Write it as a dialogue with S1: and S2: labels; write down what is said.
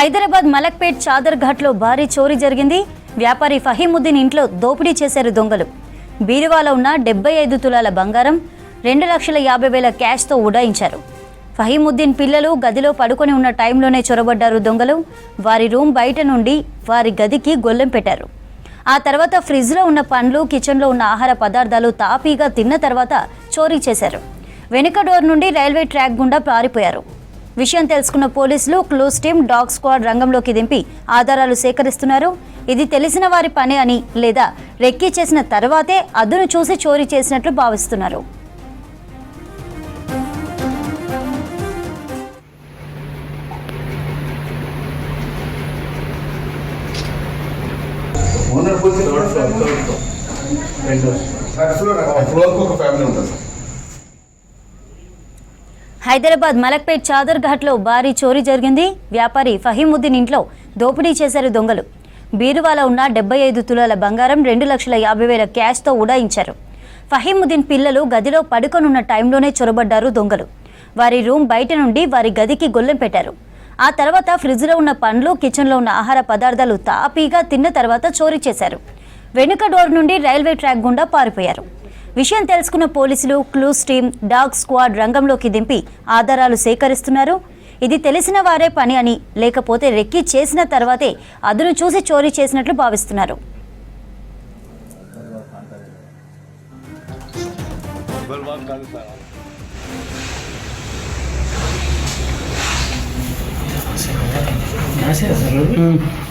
S1: హైదరాబాద్ మలక్పేట్ చాదర్ ఘాట్లో భారీ చోరీ జరిగింది. వ్యాపారి ఫహీముద్దీన్ ఇంట్లో దోపిడీ చేశారు దొంగలు. బీరువాలో ఉన్న 75 తులాల బంగారం, 2,50,000 క్యాష్తో ఉడాయించారు. ఫహీముద్దీన్ పిల్లలు గదిలో పడుకొని ఉన్న టైంలోనే చొరబడ్డారు దొంగలు. వారి రూమ్ బయట నుండి వారి గదికి గొల్లెం పెట్టారు. ఆ తర్వాత ఫ్రిడ్జ్లో ఉన్న పండ్లు, కిచెన్లో ఉన్న ఆహార పదార్థాలు తాపీగా తిన్న తర్వాత చోరీ చేశారు. వెనుక డోర్ నుండి రైల్వే ట్రాక్ గుండా పారిపోయారు. విషయం తెలుసుకున్న పోలీసులు, క్లూస్ టీమ్, డాగ్ స్క్వాడ్ రంగంలోకి దింపి ఆధారాలు సేకరిస్తున్నారు. ఇది తెలిసిన వారి పని అని లేదా రెక్కీ చేసిన తర్వాతే అదును చూసి చోరీ చేసినట్లు భావిస్తున్నారు. హైదరాబాద్ మలక్పేట్ చాదర్ ఘాట్లో భారీ చోరీ జరిగింది. వ్యాపారి ఫహీముద్దీన్ ఇంట్లో దోపిడీ చేశారు దొంగలు. బీరువాలో ఉన్న 75 తులాల బంగారం, 2,50,000 క్యాష్తో ఉడాయించారు. ఫహీముద్దీన్ పిల్లలు గదిలో పడుకొనున్న టైంలోనే చొరబడ్డారు దొంగలు. వారి రూమ్ బయట నుండి వారి గదికి గొల్లెం పెట్టారు. ఆ తర్వాత ఫ్రిడ్జ్లో ఉన్న పండ్లు, కిచెన్లో ఉన్న ఆహార పదార్థాలు తాపీగా తిన్న తర్వాత చోరీ చేశారు. వెనుక డోర్ నుండి రైల్వే ట్రాక్ గుండా పారిపోయారు. విషయం తెలుసుకున్న పోలీసులు, క్లూస్ టీమ్, డాగ్ స్క్వాడ్ రంగంలోకి దింపి ఆధారాలు సేకరిస్తున్నారు. ఇది తెలిసిన వారే పని అని లేకపోతే రెక్కీ చేసిన తర్వాతే అదును చూసి చోరీ చేసినట్లు భావిస్తున్నారు.
S2: gracias.